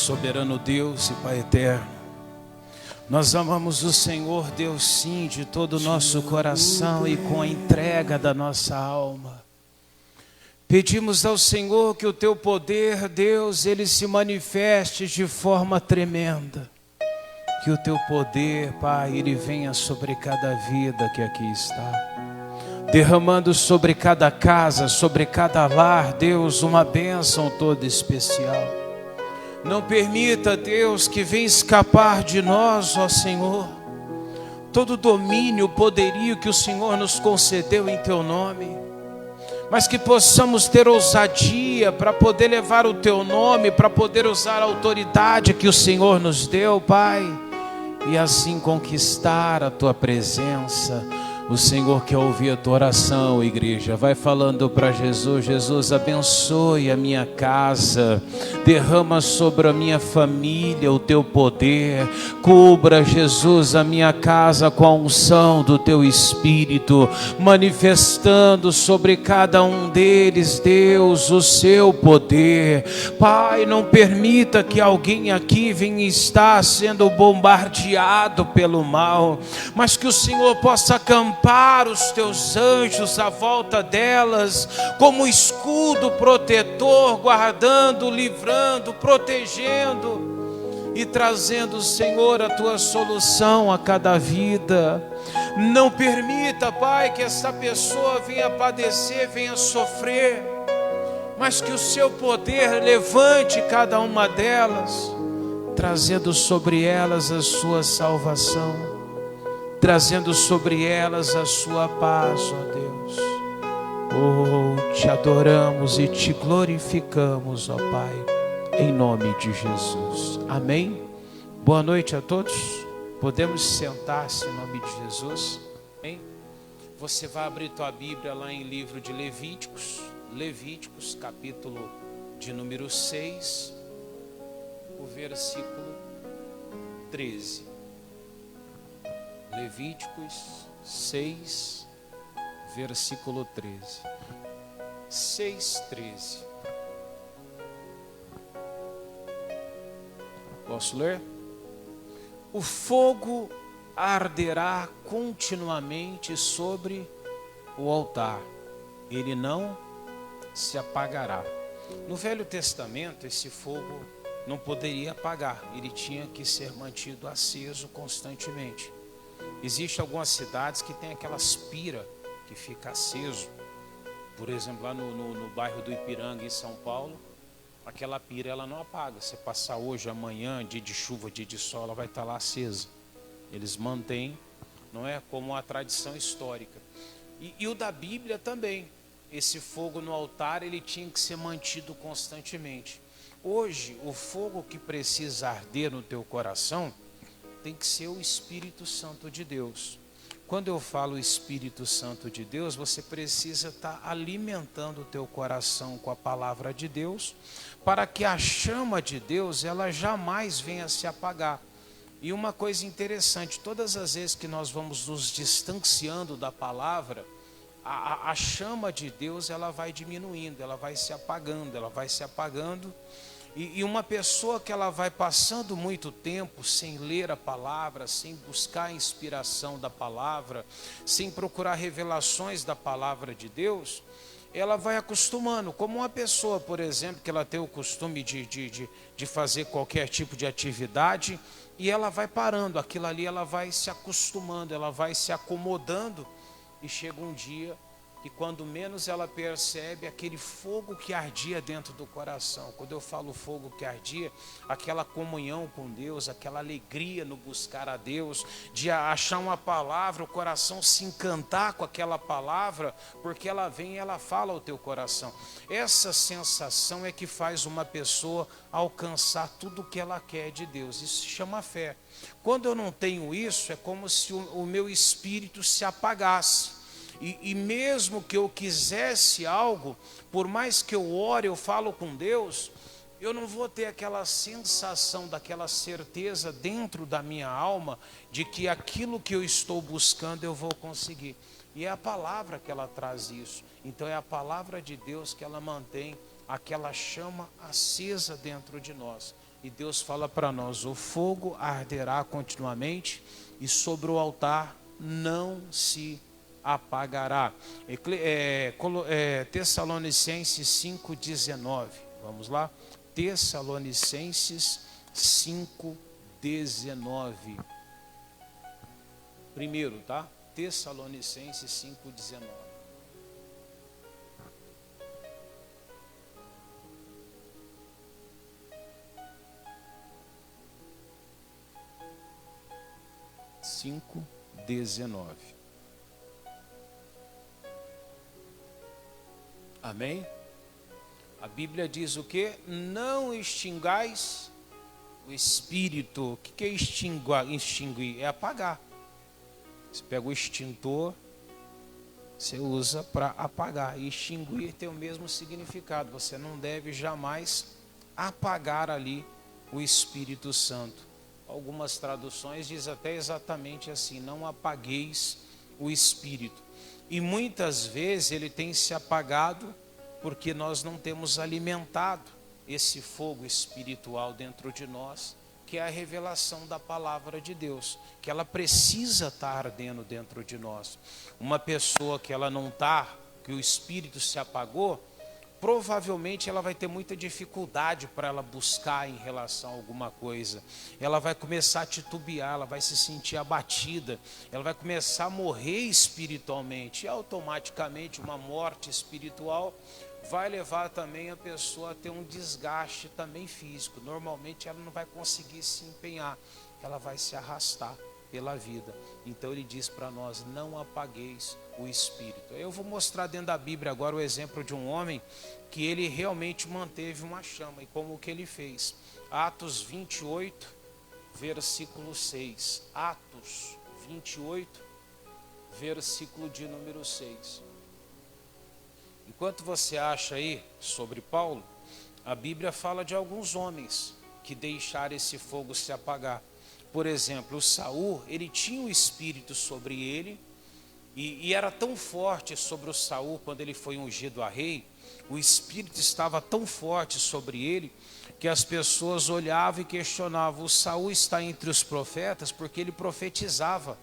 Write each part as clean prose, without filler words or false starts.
Soberano Deus e Pai eterno, nós amamos o Senhor, Deus, sim, de todo o nosso coração e com a entrega da nossa alma. Pedimos ao Senhor que o Teu poder, Deus, Ele se manifeste de forma tremenda. Que o Teu poder, Pai, Ele venha sobre cada vida que aqui está, derramando sobre cada casa, sobre cada lar, Deus, uma bênção toda especial. Não permita, Deus, que venha escapar de nós, ó Senhor, todo domínio, poderio que o Senhor nos concedeu em Teu nome, mas que possamos ter ousadia para poder levar o Teu nome, para poder usar a autoridade que o Senhor nos deu, Pai, e assim conquistar a Tua presença. O Senhor quer ouvir a tua oração, igreja. Vai falando para Jesus: Jesus, abençoe a minha casa, derrama sobre a minha família o teu poder, cubra, Jesus, a minha casa com a unção do teu Espírito, manifestando sobre cada um deles, Deus, o seu poder. Pai, não permita que alguém aqui venha estar sendo bombardeado pelo mal, mas que o Senhor possa acampar os teus anjos à volta delas, como escudo protetor, guardando, livrando, protegendo e trazendo, Senhor, a tua solução a cada vida. Não permita, Pai, que essa pessoa venha padecer, venha sofrer, mas que o seu poder levante cada uma delas, trazendo sobre elas a sua salvação, trazendo sobre elas a sua paz, ó Deus. Oh, te adoramos e te glorificamos, ó Pai, em nome de Jesus. Amém? Boa noite a todos. Podemos sentar-se em nome de Jesus. Amém? Você vai abrir tua Bíblia lá em livro de Levíticos, capítulo de número 6, o versículo 13. Levíticos 6, versículo 13. 6:13. Posso ler? O fogo arderá continuamente sobre o altar, ele não se apagará. No Velho Testamento, esse fogo não poderia apagar, ele tinha que ser mantido aceso constantemente. Existem algumas cidades que tem aquelas pira que fica aceso. Por exemplo, lá no bairro do Ipiranga, em São Paulo, aquela pira ela não apaga. Você passar hoje, amanhã, dia de chuva, dia de sol, ela vai estar lá acesa. Eles mantêm, não é, como a tradição histórica. E o da Bíblia também. Esse fogo no altar, ele tinha que ser mantido constantemente. Hoje, o fogo que precisa arder no teu coração tem que ser o Espírito Santo de Deus. Quando eu falo Espírito Santo de Deus, você precisa estar alimentando o teu coração com a palavra de Deus, para que a chama de Deus, ela jamais venha se apagar. E uma coisa interessante, todas as vezes que nós vamos nos distanciando da palavra, a chama de Deus, ela vai diminuindo, ela vai se apagando, E uma pessoa que ela vai passando muito tempo sem ler a palavra, sem buscar a inspiração da palavra, sem procurar revelações da palavra de Deus, ela vai acostumando. Como uma pessoa, por exemplo, que ela tem o costume de fazer qualquer tipo de atividade, e ela vai parando, aquilo ali ela vai se acostumando, ela vai se acomodando, e chega um dia e quando menos ela percebe, aquele fogo que ardia dentro do coração. Quando eu falo fogo que ardia, aquela comunhão com Deus, aquela alegria no buscar a Deus, de achar uma palavra, o coração se encantar com aquela palavra, porque ela vem e ela fala ao teu coração. Essa sensação é que faz uma pessoa alcançar tudo o que ela quer de Deus. Isso se chama fé. Quando eu não tenho isso, é como se o meu espírito se apagasse. E mesmo que eu quisesse algo, por mais que eu ore, eu falo com Deus, eu não vou ter aquela sensação, daquela certeza dentro da minha alma, de que aquilo que eu estou buscando eu vou conseguir. E é a palavra que ela traz isso. Então é a palavra de Deus que ela mantém aquela chama acesa dentro de nós. E Deus fala para nós: o fogo arderá continuamente e sobre o altar não se apagará. Tessalonicenses 5,19. Vamos lá? Tessalonicenses 5,19. Primeiro, tá? Tessalonicenses 5,19. Amém? A Bíblia diz o que? Não extingais o espírito. O que é extinguir? É apagar. Você pega o extintor, você usa para apagar. E extinguir tem o mesmo significado. Você não deve jamais apagar ali o Espírito Santo. Algumas traduções dizem até exatamente assim: não apagueis o Espírito. E muitas vezes ele tem se apagado porque nós não temos alimentado esse fogo espiritual dentro de nós, que é a revelação da palavra de Deus, que ela precisa estar ardendo dentro de nós. Uma pessoa que ela não está, que o Espírito se apagou, provavelmente ela vai ter muita dificuldade para ela buscar em relação a alguma coisa. Ela vai começar a titubear, ela vai se sentir abatida, ela vai começar a morrer espiritualmente. E automaticamente uma morte espiritual vai levar também a pessoa a ter um desgaste também físico. Normalmente ela não vai conseguir se empenhar, ela vai se arrastar pela vida. Então ele diz para nós: não apagueis o Espírito. Eu vou mostrar dentro da Bíblia agora o exemplo de um homem que ele realmente manteve uma chama. E como que ele fez? Atos 28, versículo 6. Atos 28, versículo de número 6. Enquanto você acha aí sobre Paulo, a Bíblia fala de alguns homens que deixaram esse fogo se apagar. Por exemplo, o Saul, ele tinha o Espírito sobre ele, e era tão forte sobre o Saul quando ele foi ungido a rei, o Espírito estava tão forte sobre ele, que as pessoas olhavam e questionavam: o Saul está entre os profetas? Porque ele profetizava.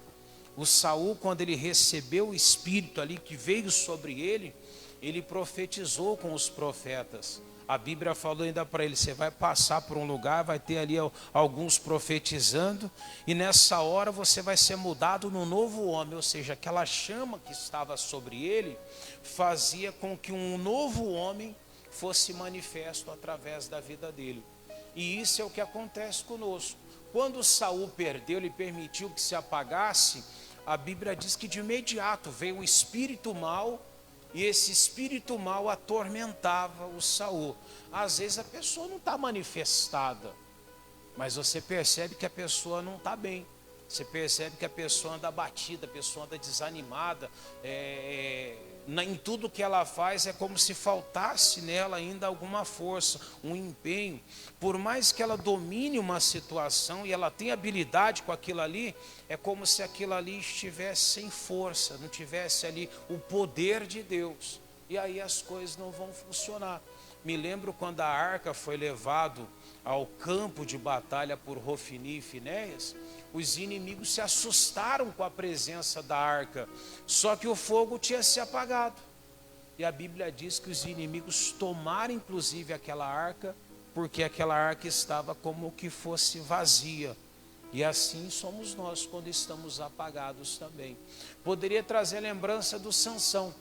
O Saul, quando ele recebeu o Espírito ali que veio sobre ele profetizou com os profetas. A Bíblia falou ainda para ele: você vai passar por um lugar, vai ter ali alguns profetizando, e nessa hora você vai ser mudado num novo homem. Ou seja, aquela chama que estava sobre ele fazia com que um novo homem fosse manifesto através da vida dele. E isso é o que acontece conosco. Quando Saul perdeu, ele permitiu que se apagasse, a Bíblia diz que de imediato veio um espírito mau, e esse espírito mau atormentava o Saul. Às vezes a pessoa não está manifestada, mas você percebe que a pessoa não está bem. Você percebe que a pessoa anda abatida, a pessoa anda desanimada. Em tudo que ela faz é como se faltasse nela ainda alguma força, um empenho. Por mais que ela domine uma situação e ela tenha habilidade com aquilo ali, é como se aquilo ali estivesse sem força, não tivesse ali o poder de Deus. E aí as coisas não vão funcionar. Me lembro quando a arca foi levado ao campo de batalha por Hofni e Finéias, os inimigos se assustaram com a presença da arca, só que o fogo tinha se apagado. E a Bíblia diz que os inimigos tomaram inclusive aquela arca, porque aquela arca estava como que fosse vazia. E assim somos nós quando estamos apagados também. Poderia trazer lembrança do Sansão.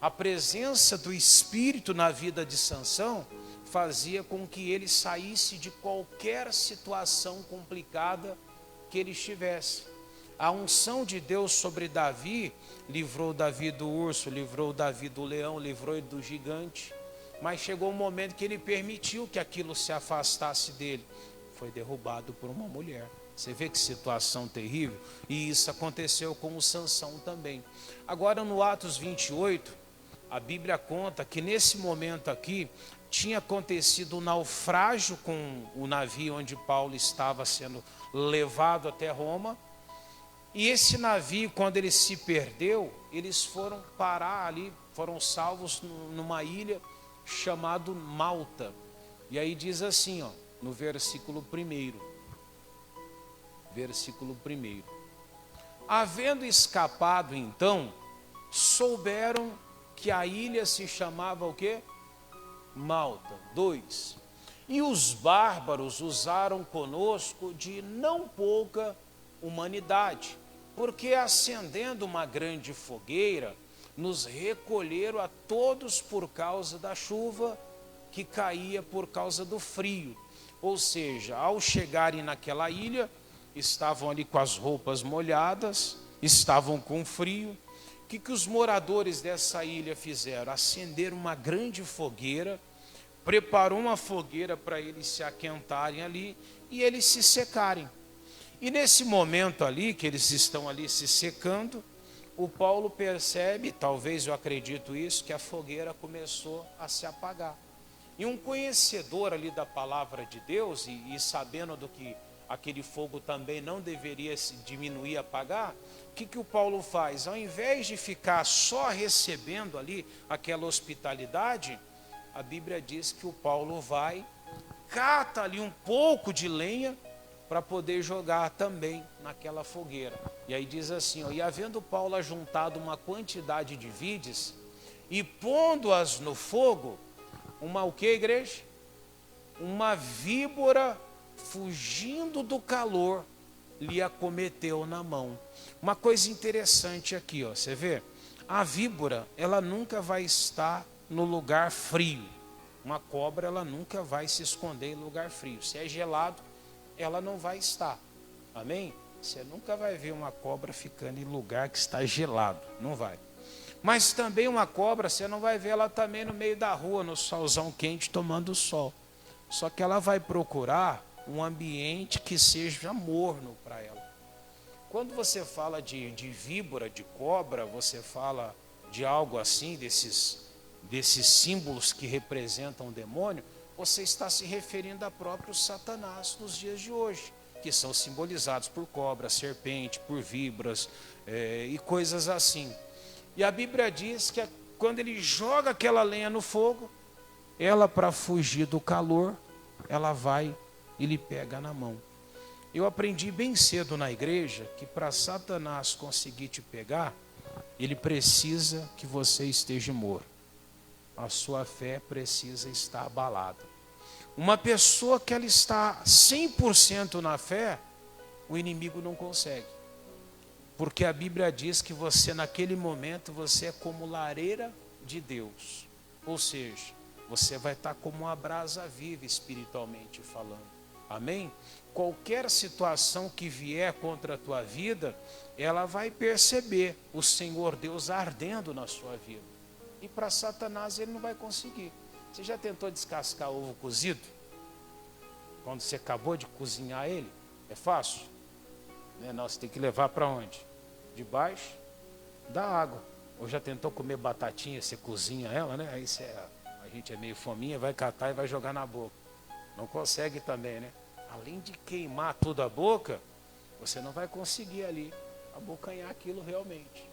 A presença do Espírito na vida de Sansão fazia com que ele saísse de qualquer situação complicada que ele estivesse. A unção de Deus sobre Davi livrou Davi do urso, livrou Davi do leão, livrou ele do gigante. Mas chegou um momento que ele permitiu que aquilo se afastasse dele. Foi derrubado por uma mulher. Você vê que situação terrível? E isso aconteceu com o Sansão também. Agora no Atos 28, a Bíblia conta que nesse momento aqui tinha acontecido um naufrágio com o navio onde Paulo estava sendo levado até Roma. E esse navio, quando ele se perdeu, eles foram parar ali, foram salvos numa ilha chamada Malta. E aí diz assim, ó, no versículo 1. Versículo 1. Havendo escapado, então, souberam que a ilha se chamava o quê? Malta. 2. E os bárbaros usaram conosco de não pouca humanidade, porque acendendo uma grande fogueira, nos recolheram a todos por causa da chuva que caía por causa do frio. Ou seja, ao chegarem naquela ilha, estavam ali com as roupas molhadas, estavam com frio. O que os moradores dessa ilha fizeram? Acenderam uma grande fogueira, preparou uma fogueira para eles se aquentarem ali e eles se secarem. E nesse momento ali, que eles estão ali se secando, o Paulo percebe, talvez eu acredito isso, que a fogueira começou a se apagar. E um conhecedor ali da palavra de Deus, e sabendo do que aquele fogo também não deveria se diminuir, apagar, o que o Paulo faz? Ao invés de ficar só recebendo ali aquela hospitalidade, a Bíblia diz que o Paulo vai, cata ali um pouco de lenha para poder jogar também naquela fogueira. E aí diz assim, ó, e havendo Paulo ajuntado uma quantidade de vides, e pondo-as no fogo, uma o que, igreja? Uma víbora, fugindo do calor, lhe acometeu na mão. Uma coisa interessante aqui, ó, você vê? A víbora, ela nunca vai estar no lugar frio. Uma cobra, ela nunca vai se esconder em lugar frio. Se é gelado, ela não vai estar. Amém? Você nunca vai ver uma cobra ficando em lugar que está gelado. Não vai. Mas também uma cobra, você não vai ver ela também no meio da rua, no solzão quente, tomando sol. Só que ela vai procurar um ambiente que seja morno para ela. Quando você fala de víbora, de cobra, você fala de algo assim, desses símbolos que representam o demônio, você está se referindo a próprio Satanás nos dias de hoje, que são simbolizados por cobra, serpente, por víboras e coisas assim. E a Bíblia diz que quando ele joga aquela lenha no fogo, ela, para fugir do calor, ela vai e lhe pega na mão. Eu aprendi bem cedo na igreja que para Satanás conseguir te pegar, ele precisa que você esteja morto. A sua fé precisa estar abalada. Uma pessoa que ela está 100% na fé, o inimigo não consegue. Porque a Bíblia diz que você, naquele momento, você é como lareira de Deus. Ou seja, você vai estar como uma brasa viva espiritualmente falando. Amém? Qualquer situação que vier contra a tua vida, ela vai perceber o Senhor Deus ardendo na sua vida. E para Satanás ele não vai conseguir. Você já tentou descascar ovo cozido? Quando você acabou de cozinhar ele? É fácil? Não, você tem que levar para onde? Debaixo da água. Ou já tentou comer batatinha, você cozinha ela, né? Aí a gente é meio fominha, vai catar e vai jogar na boca. Não consegue também, né? Além de queimar toda a boca, você não vai conseguir ali abocanhar aquilo realmente.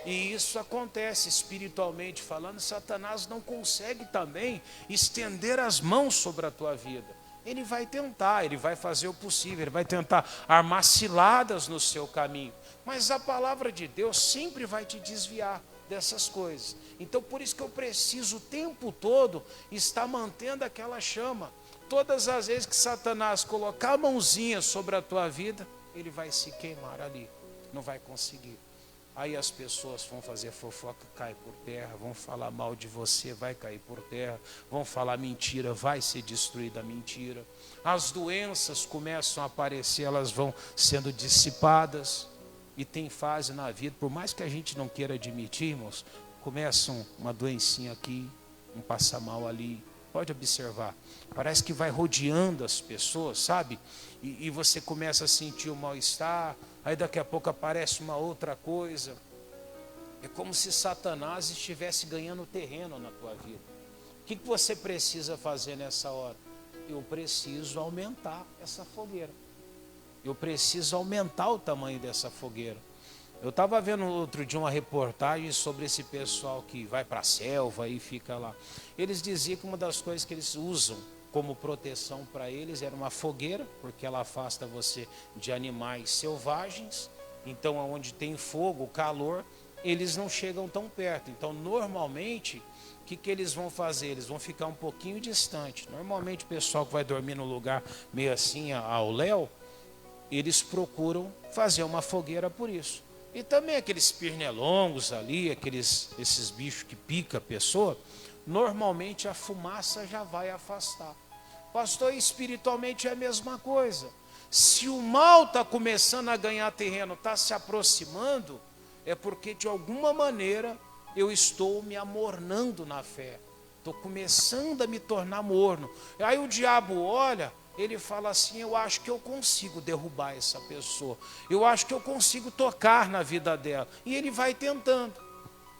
E isso acontece espiritualmente falando, Satanás não consegue também estender as mãos sobre a tua vida. Ele vai tentar, ele vai fazer o possível, ele vai tentar armar ciladas no seu caminho. Mas a palavra de Deus sempre vai te desviar dessas coisas. Então por isso que eu preciso o tempo todo estar mantendo aquela chama. Todas as vezes que Satanás colocar a mãozinha sobre a tua vida, ele vai se queimar ali, não vai conseguir. Aí as pessoas vão fazer fofoca, cai por terra, vão falar mal de você, vai cair por terra, vão falar mentira, vai ser destruída a mentira. As doenças começam a aparecer, elas vão sendo dissipadas. E tem fase na vida, por mais que a gente não queira admitir, irmãos, começa uma doencinha aqui, um passa mal ali. Pode observar, parece que vai rodeando as pessoas, sabe? E você começa a sentir o mal-estar, aí daqui a pouco aparece uma outra coisa. É como se Satanás estivesse ganhando terreno na tua vida. O que você precisa fazer nessa hora? Eu preciso aumentar essa fogueira. Eu preciso aumentar o tamanho dessa fogueira. Eu estava vendo outro dia uma reportagem sobre esse pessoal que vai para a selva e fica lá. Eles diziam que uma das coisas que eles usam como proteção para eles, era uma fogueira, porque ela afasta você de animais selvagens. Então, onde tem fogo, calor, eles não chegam tão perto. Então, normalmente, o que eles vão fazer? Eles vão ficar um pouquinho distante. Normalmente, o pessoal que vai dormir num lugar meio assim, ao léu, eles procuram fazer uma fogueira por isso. E também aqueles pernilongos ali, esses bichos que pica a pessoa, normalmente a fumaça já vai afastar. Pastor, espiritualmente é a mesma coisa. Se o mal está começando a ganhar terreno, está se aproximando, é porque de alguma maneira eu estou me amornando na fé. Estou começando a me tornar morno. Aí o diabo olha, ele fala assim, eu acho que eu consigo derrubar essa pessoa. Eu acho que eu consigo tocar na vida dela. E ele vai tentando.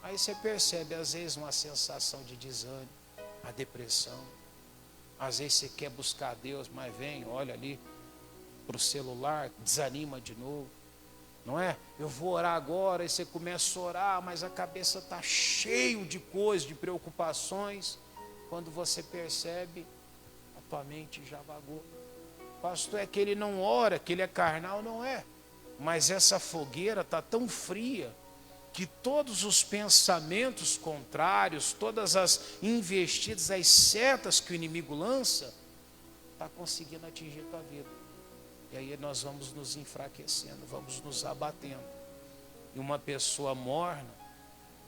Aí você percebe, às vezes, uma sensação de desânimo, a depressão. Às vezes você quer buscar Deus, mas vem, olha ali para o celular, desanima de novo. Não é? Eu vou orar agora, e você começa a orar, mas a cabeça está cheia de coisas, de preocupações. Quando você percebe, a tua mente já vagou. Pastor, é que ele não ora, que ele é carnal, não é. Mas essa fogueira está tão fria, que todos os pensamentos contrários, todas as investidas, as setas que o inimigo lança, está conseguindo atingir a tua vida. E aí nós vamos nos enfraquecendo, vamos nos abatendo. E uma pessoa morna,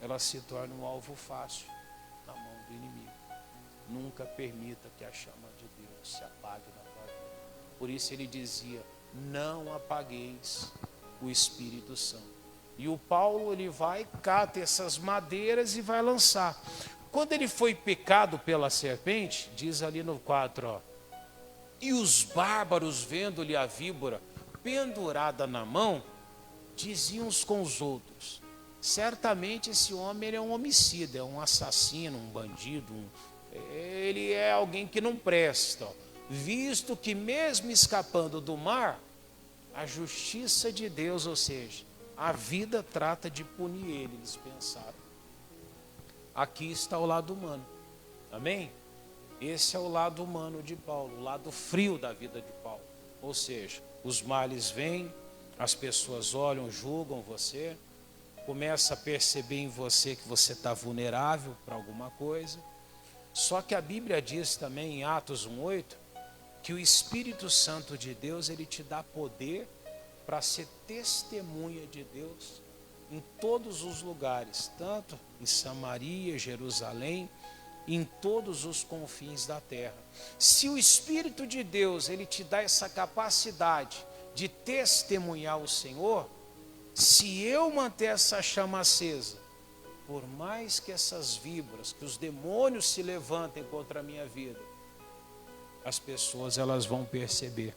ela se torna um alvo fácil na mão do inimigo. Nunca permita que a chama de Deus se apague na tua vida. Por isso ele dizia, não apagueis o Espírito Santo. E o Paulo, ele vai, cata essas madeiras e vai lançar. Quando ele foi picado pela serpente, diz ali no 4, ó, e os bárbaros, vendo-lhe a víbora pendurada na mão, diziam uns com os outros, certamente esse homem ele é um homicida, é um assassino, um bandido, ele é alguém que não presta, visto que mesmo escapando do mar, a justiça de Deus, ou seja, a vida trata de punir ele, eles pensaram. Aqui está o lado humano, amém? Esse é o lado humano de Paulo, o lado frio da vida de Paulo. Ou seja, os males vêm, as pessoas olham, julgam você, começa a perceber em você que você está vulnerável para alguma coisa. Só que a Bíblia diz também em Atos 1:8 que o Espírito Santo de Deus, ele te dá poder para ser testemunha de Deus em todos os lugares, tanto em Samaria, Jerusalém, em todos os confins da terra. Se o Espírito de Deus, ele te dá essa capacidade de testemunhar o Senhor, se eu manter essa chama acesa, por mais que essas víboras, que os demônios se levantem contra a minha vida, as pessoas elas vão perceber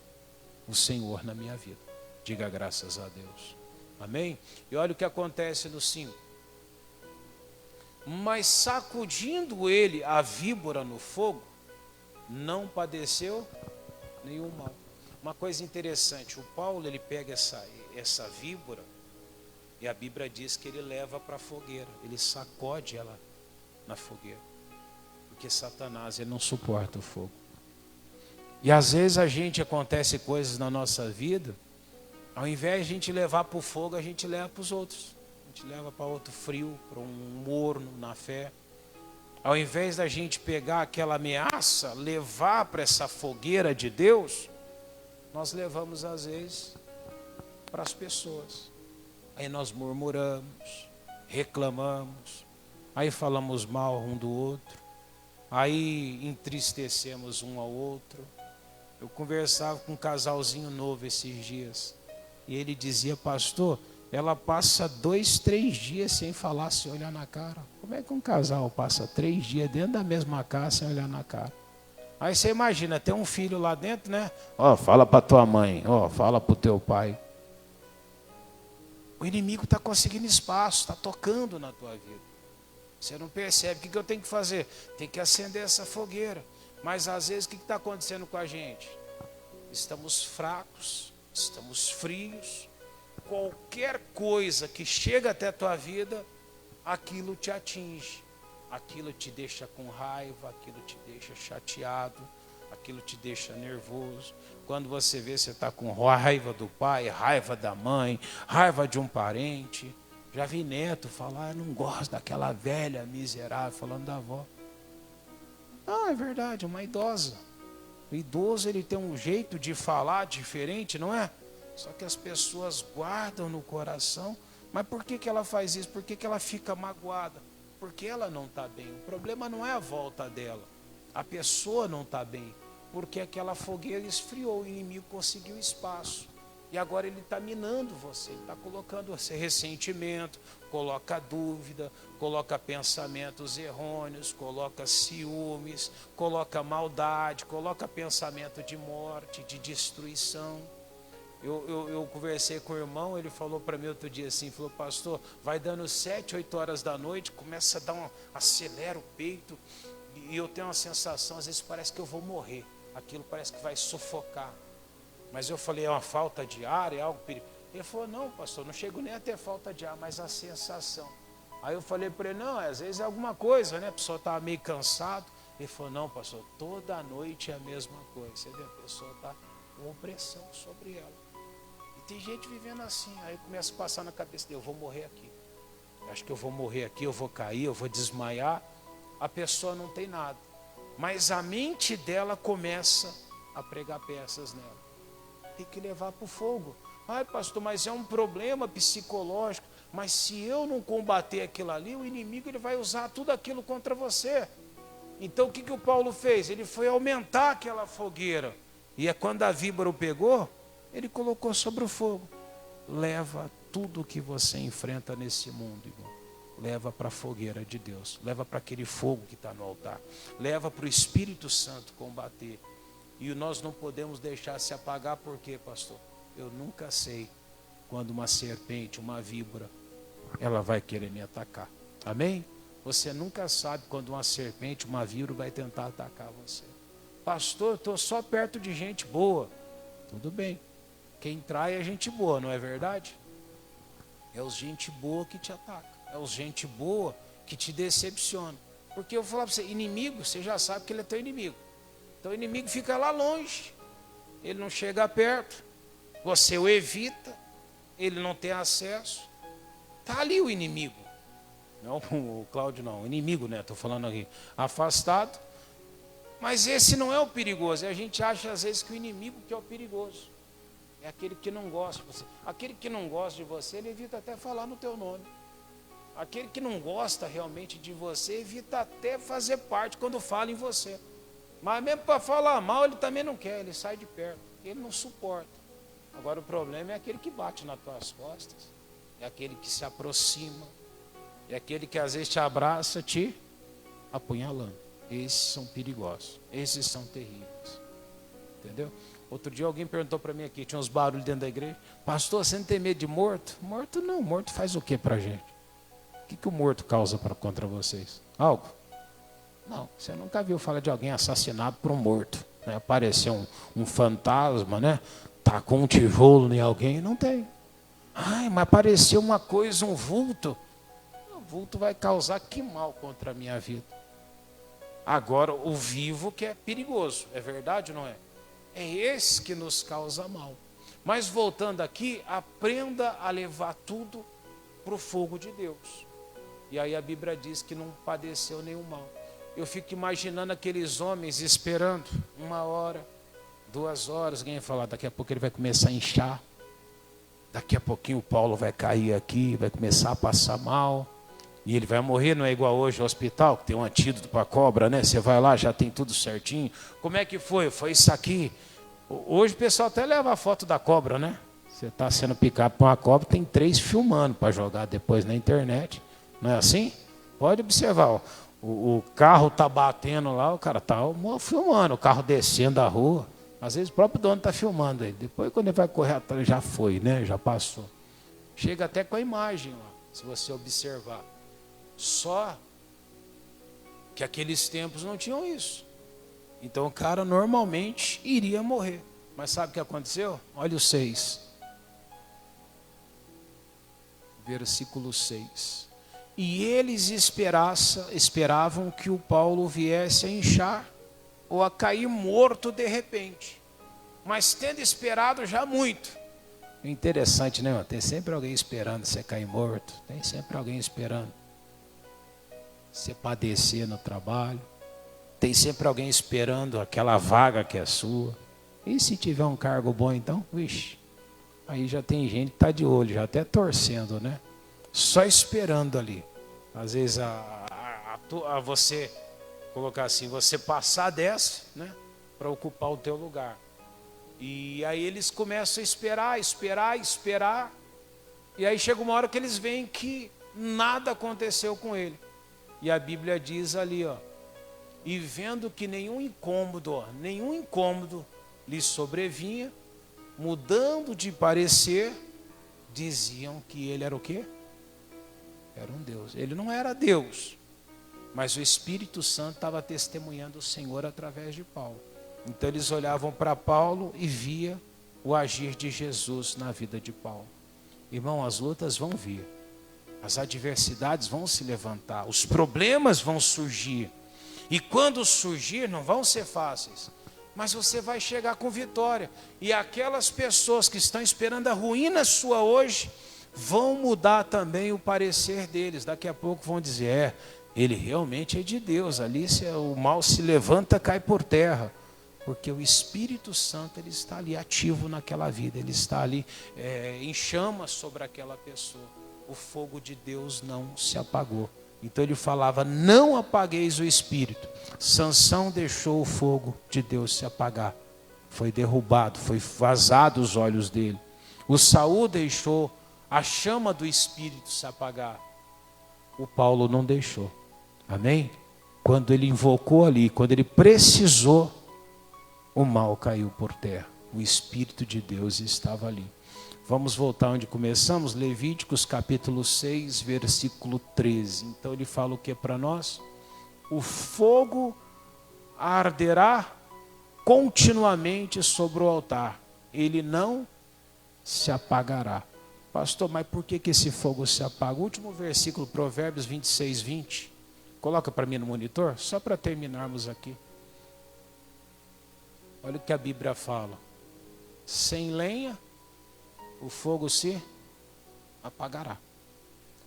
o Senhor na minha vida. Diga graças a Deus. Amém? E olha o que acontece no 5. Mas sacudindo ele a víbora no fogo, não padeceu nenhum mal. Uma coisa interessante, o Paulo ele pega essa víbora e a Bíblia diz que ele leva para a fogueira, ele sacode ela na fogueira, porque Satanás ele não suporta o fogo. E às vezes acontece coisas na nossa vida, ao invés de a gente levar para o fogo, a gente leva para os outros. A gente leva para outro frio, para um morno na fé. Ao invés da gente pegar aquela ameaça, levar para essa fogueira de Deus, nós levamos às vezes para as pessoas. Aí nós murmuramos, reclamamos, aí falamos mal um do outro, aí entristecemos um ao outro. Eu conversava com um casalzinho novo esses dias, e ele dizia, pastor, ela passa 2, 3 dias sem falar, sem olhar na cara. Como é que um casal passa 3 dias dentro da mesma casa sem olhar na cara? Aí você imagina, tem um filho lá dentro, né? Ó, fala para tua mãe, ó, fala para o teu pai. O inimigo está conseguindo espaço, está tocando na tua vida. Você não percebe. O que eu tenho que fazer? Tem que acender essa fogueira. Mas às vezes o que está acontecendo com a gente? Estamos fracos, estamos frios. Qualquer coisa que chega até a tua vida, aquilo te atinge. Aquilo te deixa com raiva, aquilo te deixa chateado, aquilo te deixa nervoso. Quando você vê, você está com raiva do pai, raiva da mãe, raiva de um parente. Já vi neto falar, não gosto daquela velha miserável, falando da avó. Ah, é verdade, uma idosa. O idoso, ele tem um jeito de falar diferente, não é? Só que as pessoas guardam no coração. Mas por que ela faz isso? Por que ela fica magoada? Porque ela não está bem. O problema não é a volta dela. A pessoa não está bem. Porque aquela fogueira esfriou, o inimigo conseguiu espaço. E agora ele está minando você, ele está colocando você ressentimento, coloca dúvida, coloca pensamentos errôneos, coloca ciúmes, coloca maldade, coloca pensamento de morte, de destruição. Eu conversei com o irmão, ele falou para mim outro dia assim, falou, pastor, vai dando 7, 8 horas da noite, começa a dar acelera o peito, e eu tenho uma sensação, às vezes parece que eu vou morrer, aquilo parece que vai sufocar. Mas eu falei, é uma falta de ar, é algo perigoso. Ele falou, não, pastor, não chego nem a ter falta de ar, mas a sensação. Aí eu falei para ele, não, às vezes é alguma coisa, né? A pessoa estava meio cansado. Ele falou, não, pastor, toda noite é a mesma coisa. Você vê, a pessoa está com opressão sobre ela. E tem gente vivendo assim. Aí começa a passar na cabeça dele, eu vou morrer aqui. Acho que eu vou morrer aqui, eu vou cair, eu vou desmaiar. A pessoa não tem nada. Mas a mente dela começa a pregar peças nela. Tem que levar para o fogo. Ai, pastor, mas é um problema psicológico. Mas se eu não combater aquilo ali, o inimigo ele vai usar tudo aquilo contra você. Então o que o Paulo fez? Ele foi aumentar aquela fogueira. E é quando a víbora o pegou, ele colocou sobre o fogo. Leva tudo que você enfrenta nesse mundo, irmão. Leva para a fogueira de Deus. Leva para aquele fogo que está no altar. Leva para o Espírito Santo combater. E nós não podemos deixar se apagar, por quê, pastor? Eu nunca sei quando uma serpente, uma víbora, ela vai querer me atacar. Amém? Você nunca sabe quando uma serpente, uma víbora vai tentar atacar você. Pastor, eu estou só perto de gente boa. Tudo bem. Quem trai é gente boa, não é verdade? É os gente boa que te ataca. É os gente boa que te decepciona. Porque eu vou falar para você, inimigo, você já sabe que ele é teu inimigo. Então o inimigo fica lá longe, ele não chega perto, você o evita, ele não tem acesso. Está ali o inimigo. Não o Cláudio não, o inimigo, né? Estou falando aqui, afastado. Mas esse não é o perigoso, a gente acha às vezes que o inimigo que é o perigoso. É aquele que não gosta de você. Aquele que não gosta de você, ele evita até falar no teu nome. Aquele que não gosta realmente de você, evita até fazer parte quando fala em você. Mas mesmo para falar mal, ele também não quer, ele sai de perto, ele não suporta. Agora o problema é aquele que bate nas tuas costas, é aquele que se aproxima, é aquele que às vezes te abraça, te apunhalando. Esses são perigosos, esses são terríveis. Entendeu? Outro dia alguém perguntou para mim aqui, tinha uns barulhos dentro da igreja, pastor, você não tem medo de morto? Morto não, morto faz o que para a gente? O que o morto causa contra vocês? Algo? Não, você nunca viu falar de alguém assassinado por um morto, né? Apareceu um fantasma, né? Tacou um tijolo em alguém, não tem. Ai, mas apareceu uma coisa, um vulto. O vulto vai causar que mal contra a minha vida? Agora, o vivo que é perigoso, é verdade ou não é? É esse que nos causa mal. Mas voltando aqui, aprenda a levar tudo para o fogo de Deus. E aí a Bíblia diz que não padeceu nenhum mal. Eu fico imaginando aqueles homens esperando 1 hora, 2 horas. Alguém vai falar, daqui a pouco ele vai começar a inchar. Daqui a pouquinho o Paulo vai cair aqui, vai começar a passar mal. E ele vai morrer, não é igual hoje ao hospital, que tem um antídoto para cobra, né? Você vai lá, já tem tudo certinho. Como é que foi? Foi isso aqui. Hoje o pessoal até leva a foto da cobra, né? Você está sendo picado por uma cobra, tem 3 filmando para jogar depois na internet. Não é assim? Pode observar, ó. O carro está batendo lá, o cara está filmando, o carro descendo da rua. Às vezes o próprio dono está filmando ele. Depois, quando ele vai correr atrás, já foi, né? Já passou. Chega até com a imagem lá, se você observar. Só que aqueles tempos não tinham isso. Então o cara normalmente iria morrer. Mas sabe o que aconteceu? Olha o 6. Versículo 6. E eles esperavam que o Paulo viesse a inchar ou a cair morto de repente, mas tendo esperado já muito. Interessante, né? Tem sempre alguém esperando você cair morto, tem sempre alguém esperando você padecer no trabalho, tem sempre alguém esperando aquela vaga que é sua. E se tiver um cargo bom então, vixe, aí já tem gente que está de olho, já até torcendo, né? Só esperando ali. Às vezes você colocar assim, você passar dessa, né? Para ocupar o teu lugar. E aí eles começam a esperar. E aí chega uma hora que eles veem que nada aconteceu com ele. E a Bíblia diz ali, ó, e vendo que nenhum incômodo lhe sobrevinha, mudando de parecer, diziam que ele era o quê? Era um Deus. Ele não era Deus, mas o Espírito Santo estava testemunhando o Senhor através de Paulo. Então eles olhavam para Paulo e via o agir de Jesus na vida de Paulo. Irmão, as lutas vão vir, as adversidades vão se levantar, os problemas vão surgir. E quando surgir, não vão ser fáceis, mas você vai chegar com vitória. E aquelas pessoas que estão esperando a ruína sua hoje, vão mudar também o parecer deles. Daqui a pouco vão dizer, ele realmente é de Deus. Ali o mal se levanta, cai por terra. Porque o Espírito Santo, ele está ali ativo naquela vida. Ele está ali em chamas sobre aquela pessoa. O fogo de Deus não se apagou. Então ele falava, não apagueis o Espírito. Sansão deixou o fogo de Deus se apagar. Foi derrubado, foi vazado os olhos dele. O Saul deixou a chama do Espírito se apagar. O Paulo não deixou. Amém? Quando ele invocou ali, quando ele precisou, o mal caiu por terra. O Espírito de Deus estava ali. Vamos voltar onde começamos, Levíticos capítulo 6, versículo 13. Então ele fala o que para nós? O fogo arderá continuamente sobre o altar. Ele não se apagará. Pastor, mas por que esse fogo se apaga? O último versículo, Provérbios 26, 20. Coloca para mim no monitor, só para terminarmos aqui. Olha o que a Bíblia fala. Sem lenha, o fogo se apagará.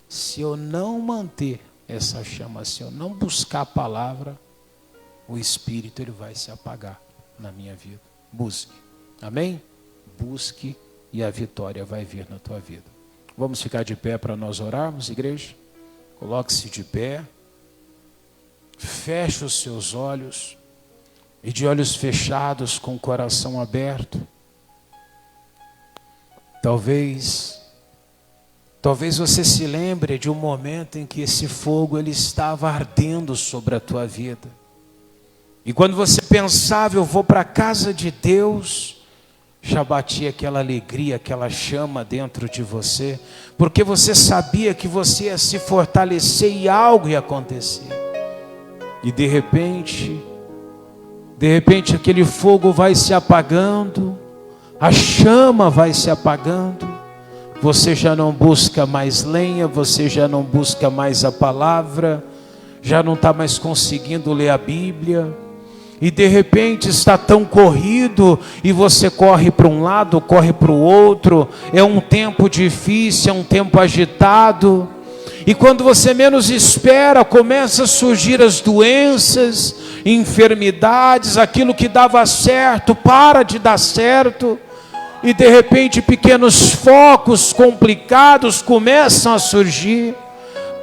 Se eu não manter essa chama, se eu não buscar a palavra, o Espírito ele vai se apagar na minha vida. Busque. Amém? Busque e a vitória vai vir na tua vida. Vamos ficar de pé para nós orarmos, igreja? Coloque-se de pé. Feche os seus olhos. E de olhos fechados, com o coração aberto. Talvez você se lembre de um momento em que esse fogo ele estava ardendo sobre a tua vida. E quando você pensava, eu vou para a casa de Deus, já batia aquela alegria, aquela chama dentro de você, porque você sabia que você ia se fortalecer e algo ia acontecer. E de repente aquele fogo vai se apagando, a chama vai se apagando, você já não busca mais lenha, você já não busca mais a palavra, já não está mais conseguindo ler a Bíblia, e de repente está tão corrido, e você corre para um lado, corre para o outro, é um tempo difícil, é um tempo agitado, e quando você menos espera, começa a surgir as doenças, enfermidades, aquilo que dava certo, para de dar certo, e de repente pequenos focos complicados começam a surgir.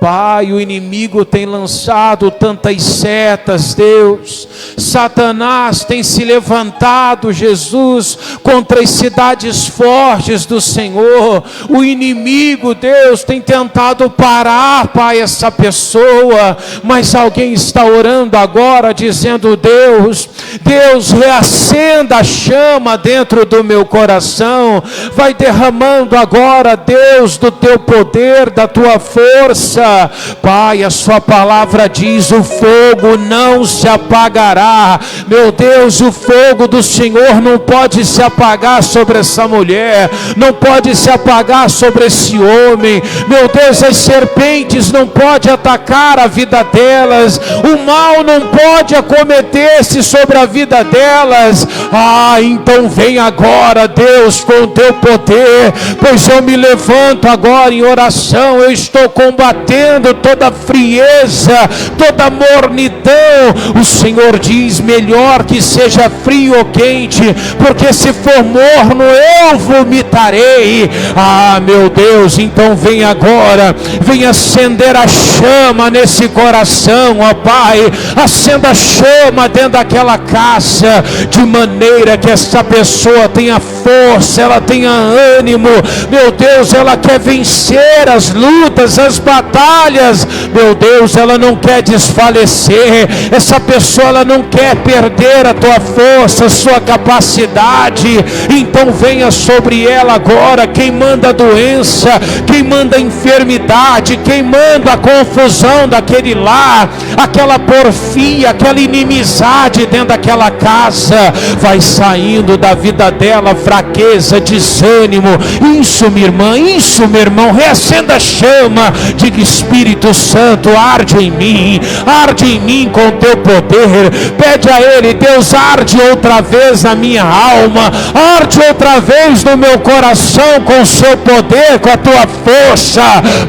Pai, o inimigo tem lançado tantas setas, Deus. Satanás tem se levantado, Jesus, contra as cidades fortes do Senhor. O inimigo, Deus, tem tentado parar, Pai, essa pessoa. Mas alguém está orando agora, dizendo, Deus, reacenda a chama dentro do meu coração. Vai derramando agora, Deus, do teu poder, da tua força. Pai, a sua palavra diz, o fogo não se apagará. Meu Deus, o fogo do Senhor não pode se apagar sobre essa mulher, não pode se apagar sobre esse homem. Meu Deus, as serpentes não podem atacar a vida delas, o mal não pode acometer-se sobre sobre a vida delas. Então vem agora, Deus, com o teu poder, pois eu me levanto agora em oração. Eu estou combatendo toda frieza, toda mornidão. O Senhor diz: melhor que seja frio ou quente, porque se for morno eu vomitarei. Meu Deus, então vem agora, vem acender a chama nesse coração, ó Pai. Acenda a chama dentro daquela casa, de maneira que essa pessoa tenha força, ela tenha ânimo. Meu Deus, ela quer vencer as lutas, as batalhas. Meu Deus, ela não quer desfalecer. Essa pessoa, ela não quer perder a tua força, a sua capacidade. Então venha sobre ela agora, quem manda a doença, quem manda a enfermidade, quem manda a confusão daquele lar, aquela porfia, aquela inimizade dentro daquela casa, vai saindo da vida dela, fraqueza, desânimo. Isso, minha irmã, isso, meu irmão, reacenda a chama. Diga: Espírito Santo, arde em mim com o teu poder. Pede a Ele: Deus, arde outra vez na minha alma, arde outra vez no meu coração com o seu poder, com a tua força.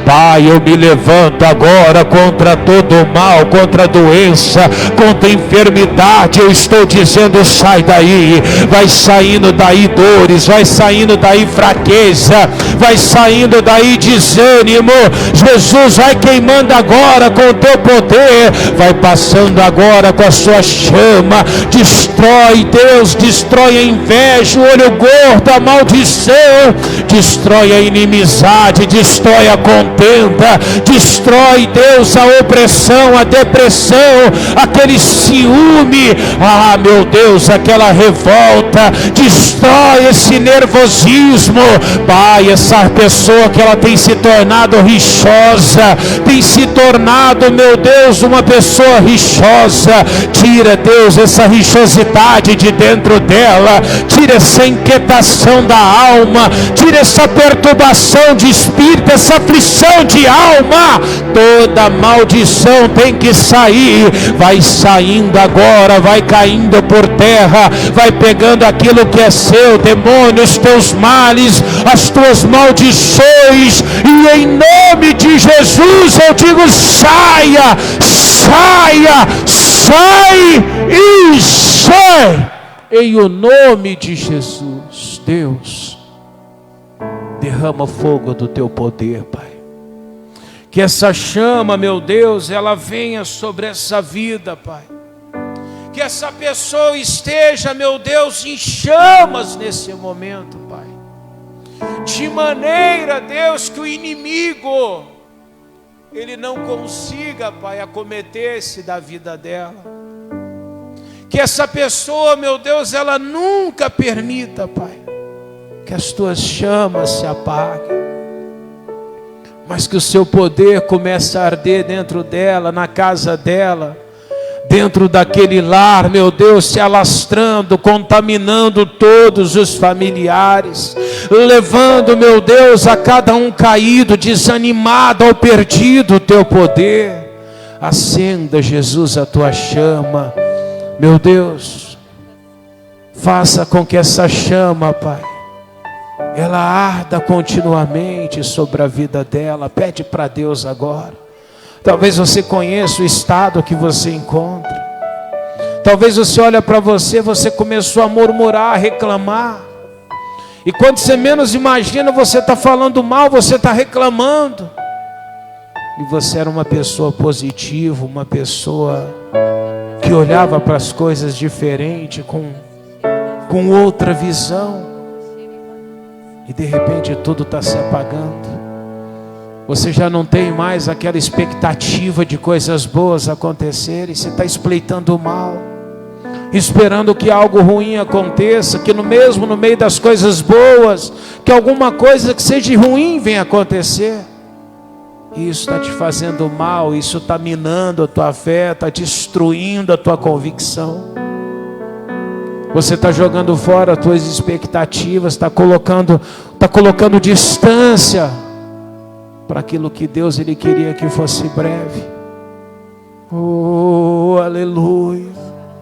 Pai, eu me levanto agora contra todo o mal, contra a doença, contra a enfermidade. Eu estou dizendo: sai daí. Vai saindo daí dores, vai saindo daí fraqueza, vai saindo daí desânimo. Jesus, vai queimando agora com o teu poder, vai passando agora com a sua chama. Destrói, Deus, destrói a inveja, o olho gordo, a maldição, destrói a inimizade, destrói a contenda, destrói, Deus, a opressão, a depressão, aquele ciúme, meu Deus, aquela revolta, destrói esse nervosismo. Pai, essa pessoa que ela tem se tornado rixosa, tem se tornado, meu Deus, uma pessoa rixosa. Tira, Deus, essa rixosidade de dentro dela, tira essa inquietação da alma, tira essa perturbação de espírito, essa aflição de alma. Toda maldição tem que sair. Vai saindo agora, vai caindo por terra, vai pegando aquilo que é seu, demônio, os teus males, as tuas maldições, e em nome de Jesus eu digo: saia, saia, sai e sai, em o nome de Jesus. Deus, derrama fogo do teu poder, Pai. Que essa chama, meu Deus, ela venha sobre essa vida, Pai. Que essa pessoa esteja, meu Deus, em chamas nesse momento, Pai. De maneira, Deus, que o inimigo, ele não consiga, Pai, acometer-se da vida dela. Que essa pessoa, meu Deus, ela nunca permita, Pai, que as tuas chamas se apaguem, mas que o seu poder comece a arder dentro dela, na casa dela, dentro daquele lar, meu Deus, se alastrando, contaminando todos os familiares, levando, meu Deus, a cada um caído, desanimado ou perdido, o teu poder. Acenda, Jesus, a tua chama, meu Deus. Faça com que essa chama, Pai, ela arda continuamente sobre a vida dela. Pede para Deus agora. Talvez você conheça o estado que você encontra. Talvez você olha para você, você começou a murmurar, a reclamar. E quando você menos imagina, você está falando mal, você está reclamando. E você era uma pessoa positiva, uma pessoa que olhava para as coisas diferente, com outra visão. E de repente tudo está se apagando. Você já não tem mais aquela expectativa de coisas boas acontecerem. Você está espleitando o mal, esperando que algo ruim aconteça, que no meio das coisas boas, que alguma coisa que seja ruim venha acontecer. Isso está te fazendo mal, isso está minando a tua fé, está destruindo a tua convicção. Você está jogando fora as tuas expectativas, está colocando distância para aquilo que Deus ele queria que fosse breve. Oh, aleluia.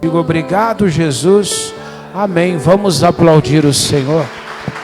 Digo obrigado, Jesus. Amém. Vamos aplaudir o Senhor.